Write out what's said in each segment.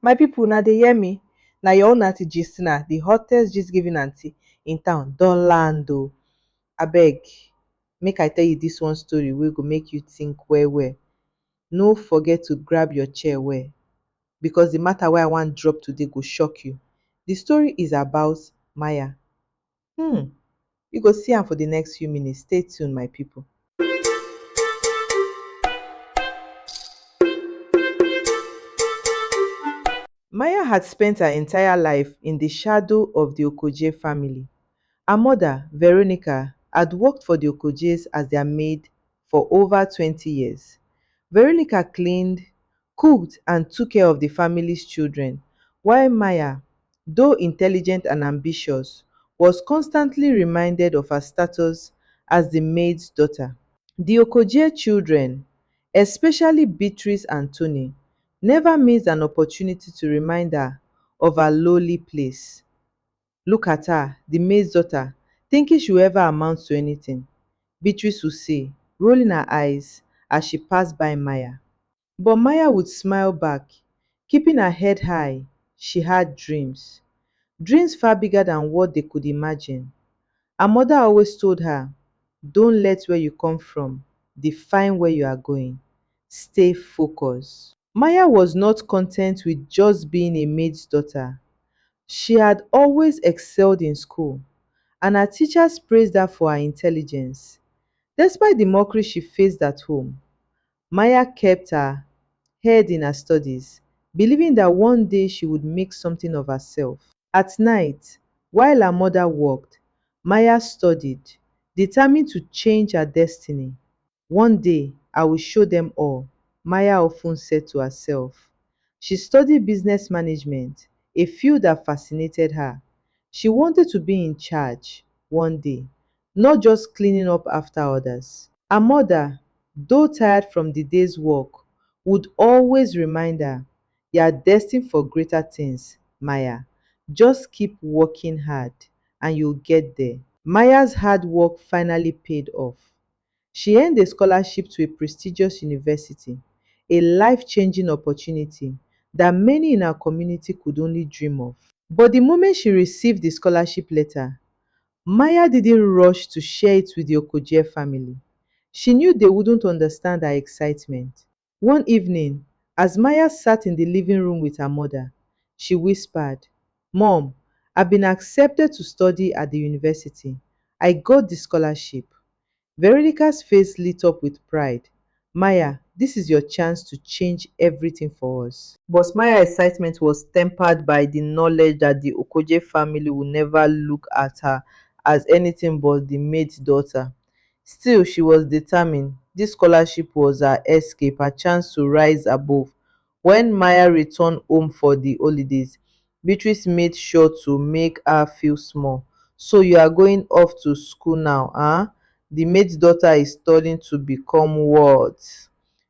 My people, now they hear me. Now your own Aunty Gistina, the hottest gist giving auntie in town, don land o. Abeg, make I tell you this one story wey go make you think well well. No forget to grab your chair well, because the matter wey I wan drop today go shock you. The story is about Maya. Hmm, you go see am for the next few minutes. Stay tuned, my people. Maya had spent her entire life in the shadow of the Okoje family. Her mother, Veronica, had worked for the Okojes as their maid for over 20 years. Veronica cleaned, cooked, and took care of the family's children, while Maya, though intelligent and ambitious, was constantly reminded of her status as the maid's daughter. The Okoje children, especially Beatrice and Tony, never missed an opportunity to remind her of her lowly place. Look at her, the maid's daughter, thinking she will ever amount to anything, Beatrice would say, rolling her eyes as she passed by Maya. But Maya would smile back, keeping her head high. She had dreams, dreams far bigger than what they could imagine. Her mother always told her, don't let where you come from define where you are going. Stay focused. Maya was not content with just being a maid's daughter. She had always excelled in school, and her teachers praised her for her intelligence. Despite the mockery she faced at home, Maya kept her head in her studies, believing that one day she would make something of herself. At night, while her mother worked, Maya studied, determined to change her destiny. One day, I will show them all, Maya often said to herself. She studied business management, a field that fascinated her. She wanted to be in charge one day, not just cleaning up after others. Her mother, though tired from the day's work, would always remind her, you are destined for greater things, Maya. Just keep working hard and you'll get there. Maya's hard work finally paid off. She earned a scholarship to a prestigious university, a life-changing opportunity that many in her community could only dream of. But the moment she received the scholarship letter, Maya didn't rush to share it with the Okoje family. She knew they wouldn't understand her excitement. One evening, as Maya sat in the living room with her mother, she whispered, Mom, I've been accepted to study at the university. I got the scholarship. Veronica's face lit up with pride. Maya, this is your chance to change everything for us. But Maya's excitement was tempered by the knowledge that the Okoje family would never look at her as anything but the maid's daughter. Still, she was determined. This scholarship was her escape, her chance to rise above. When Maya returned home for the holidays, Beatrice made sure to make her feel small. So you are going off to school now, huh? The maid's daughter is studying to become what?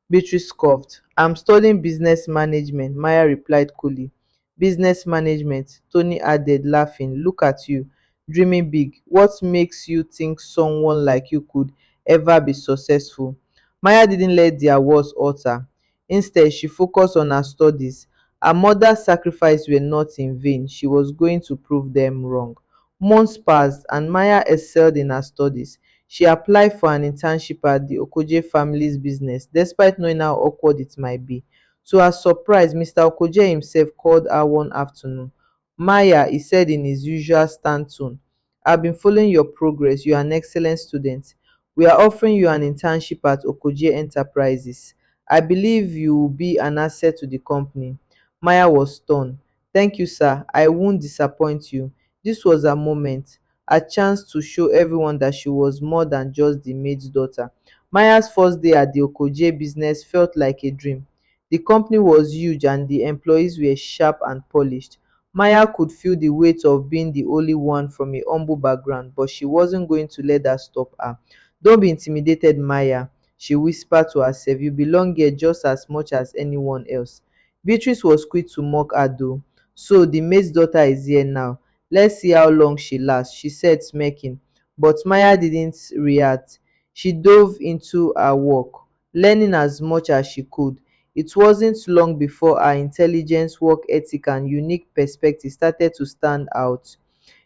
Beatrice scoffed. I'm studying business management, Maya replied coolly. Business management, Tony added, laughing. Look at you, dreaming big. What makes you think someone like you could ever be successful? Maya didn't let their words hurt her. Instead, she focused on her studies. Her mother's sacrifices were not in vain. She was going to prove them wrong. Months passed, and Maya excelled in her studies. She applied for an internship at the Okoje family's business, despite knowing how awkward it might be. To her surprise, Mr. Okoje himself called her one afternoon. Maya, he said in his usual stern tone, I've been following your progress. You are an excellent student. We are offering you an internship at Okoje Enterprises. I believe you will be an asset to the company. Maya was stunned. Thank you, sir. I won't disappoint you. This was a moment, a chance to show everyone that she was more than just the maid's daughter. Maya's first day at the Okoje business felt like a dream. The company was huge and the employees were sharp and polished. Maya could feel the weight of being the only one from a humble background, but she wasn't going to let that stop her. Don't be intimidated, Maya, she whispered to herself. You belong here just as much as anyone else. Beatrice was quick to mock her though. So the maid's daughter is here now. Let's see how long she lasts, she said, smirking. But Maya didn't react. She dove into her work, learning as much as she could. It wasn't long before her intelligence, work ethic, and unique perspective started to stand out.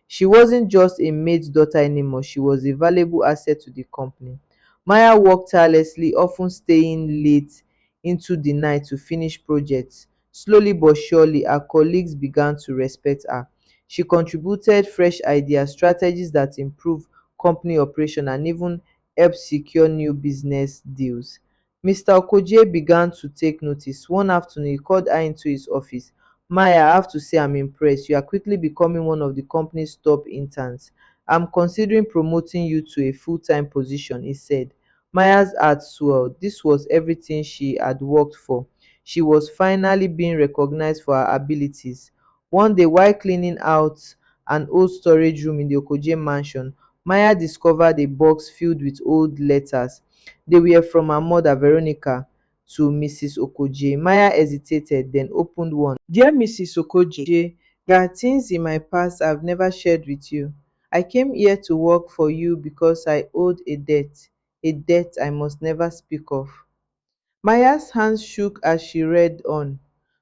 She wasn't just a maid's daughter anymore, she was a valuable asset to the company. Maya worked tirelessly, often staying late into the night to finish projects. Slowly but surely, her colleagues began to respect her. She contributed fresh ideas, strategies that improved company operation, and even helped secure new business deals. Mr. Okoje began to take notice. One afternoon, he called her into his office. Maya, I have to say I'm impressed. You are quickly becoming one of the company's top interns. I'm considering promoting you to a full-time position, he said. Maya's heart swelled. This was everything she had worked for. She was finally being recognized for her abilities. One day, while cleaning out an old storage room in the Okoje mansion, Maya discovered a box filled with old letters. They were from her mother, Veronica, to Mrs. Okoje. Maya hesitated, then opened one. Dear Mrs. Okoje, there are things in my past I've never shared with you. I came here to work for you because I owed a debt I must never speak of. Maya's hands shook as she read on.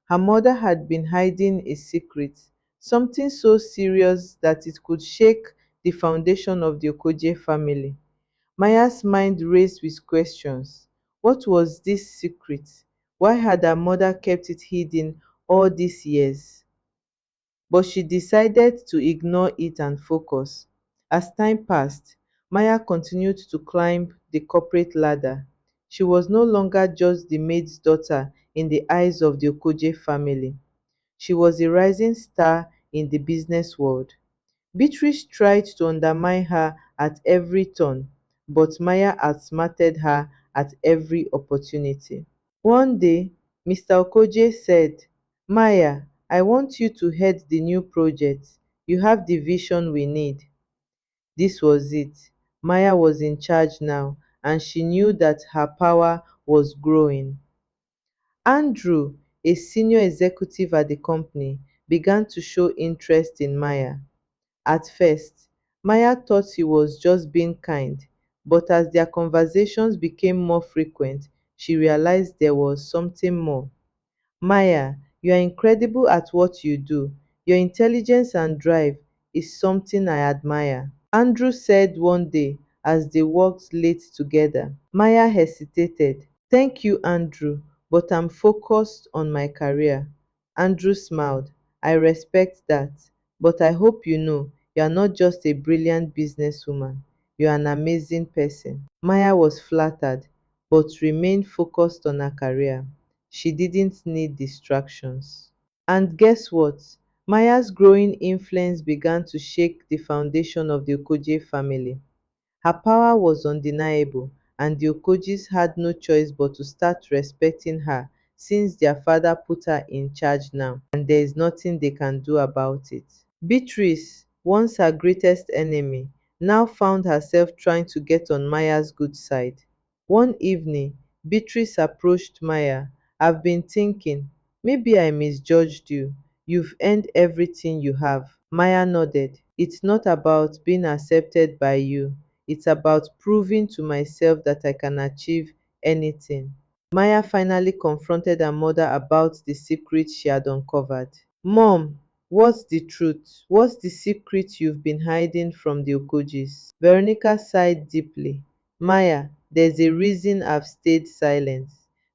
Her mother had been hiding a secret, something so serious that it could shake the foundation of the Okoje family. Maya's mind raced with questions. What was this secret? Why had her mother kept it hidden all these years? But she decided to ignore it and focus. As time passed, Maya continued to climb the corporate ladder. She was no longer just the maid's daughter in the eyes of the Okoje family. She was a rising star in the business world. Beatrice tried to undermine her at every turn, but Maya outsmarted her at every opportunity. One day, Mr. Okoje said, Maya, I want you to head the new project. You have the vision we need. This was it. Maya was in charge now, and she knew that her power was growing. Andrew, a senior executive at the company, began to show interest in Maya. At first, Maya thought he was just being kind, but as their conversations became more frequent, she realized there was something more. Maya, you are incredible at what you do. Your intelligence and drive is something I admire, Andrew said one day as they worked late together. Maya hesitated. Thank you, Andrew, but I'm focused on my career. Andrew smiled. I respect that, but I hope you know you are not just a brilliant businesswoman. You are an amazing person. Maya was flattered, but remained focused on her career. She didn't need distractions. And guess what? Maya's growing influence began to shake the foundation of the Okoje family. Her power was undeniable, and the Okojes had no choice but to start respecting her since their father put her in charge now, and there is nothing they can do about it. Beatrice, once her greatest enemy, now found herself trying to get on Maya's good side. One evening, Beatrice approached Maya. I've been thinking, maybe I misjudged you. You've earned everything you have. Maya nodded. It's not about being accepted by you. It's about proving to myself that I can achieve anything. Maya finally confronted her mother about the secret she had uncovered. Mom, what's the truth? What's the secret you've been hiding from the Okojis? Veronica sighed deeply. Maya, there's a reason I've stayed silent.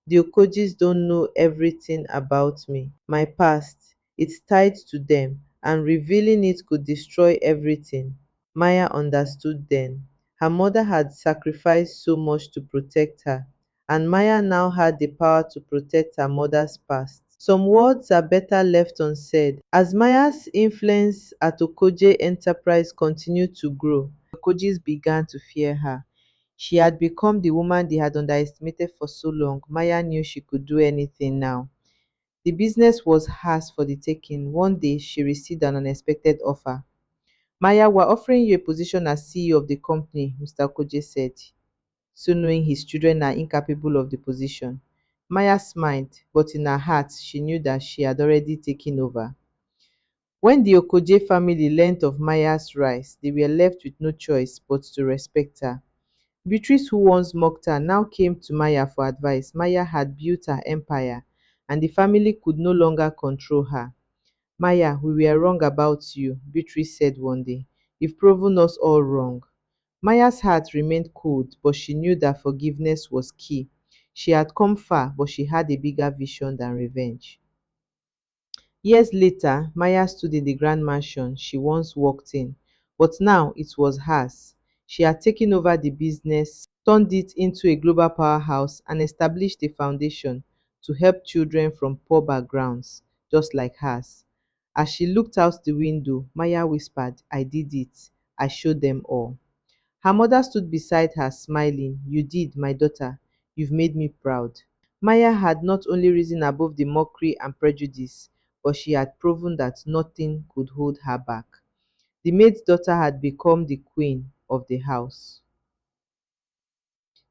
The Okojis don't know everything about me. My past, it's tied to them, and revealing it could destroy everything. Maya understood then. Her mother had sacrificed so much to protect her, and Maya now had the power to protect her mother's past. Some words are better left unsaid. As Maya's influence at Okoje Enterprise continued to grow, Okojis began to fear her. She had become the woman they had underestimated for so long. Maya knew she could do anything now. The business was hers for the taking. One day, she received an unexpected offer. Maya, we're offering you a position as CEO of the company, Mr. Okoje said, soon knowing his children are incapable of the position. Maya smiled, but in her heart, she knew that she had already taken over. When the Okoje family learnt of Maya's rise, they were left with no choice but to respect her. Beatrice, who once mocked her, now came to Maya for advice. Maya had built her empire, and the family could no longer control her. Maya, we were wrong about you, Beatrice said one day. You've proven us all wrong. Maya's heart remained cold, but she knew that forgiveness was key. She had come far, but she had a bigger vision than revenge. Years later, Maya stood in the grand mansion she once walked in, but now it was hers. She had taken over the business, turned it into a global powerhouse, and established a foundation to help children from poor backgrounds, just like hers. As she looked out the window, Maya whispered, I did it. I showed them all. Her mother stood beside her, smiling. You did, my daughter. You've made me proud. Maya had not only risen above the mockery and prejudice, but she had proven that nothing could hold her back. The maid's daughter had become the queen of the house.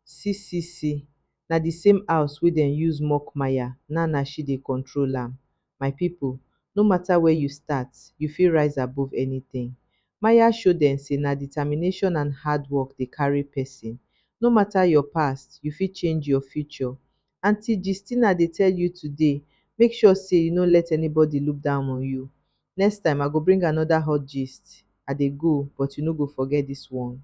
See, na the same house wey dem use mock Maya, now na she dey control am. My people, no matter where you start, you fit rise above anything. Maya show dem say na determination and hard work dey carry person. No matter your past, you fit change your future. Aunty Gistina dey tell you today, make sure say you no let anybody look down on you. Next time I go bring another hot gist. I dey go, but you no go forget this one.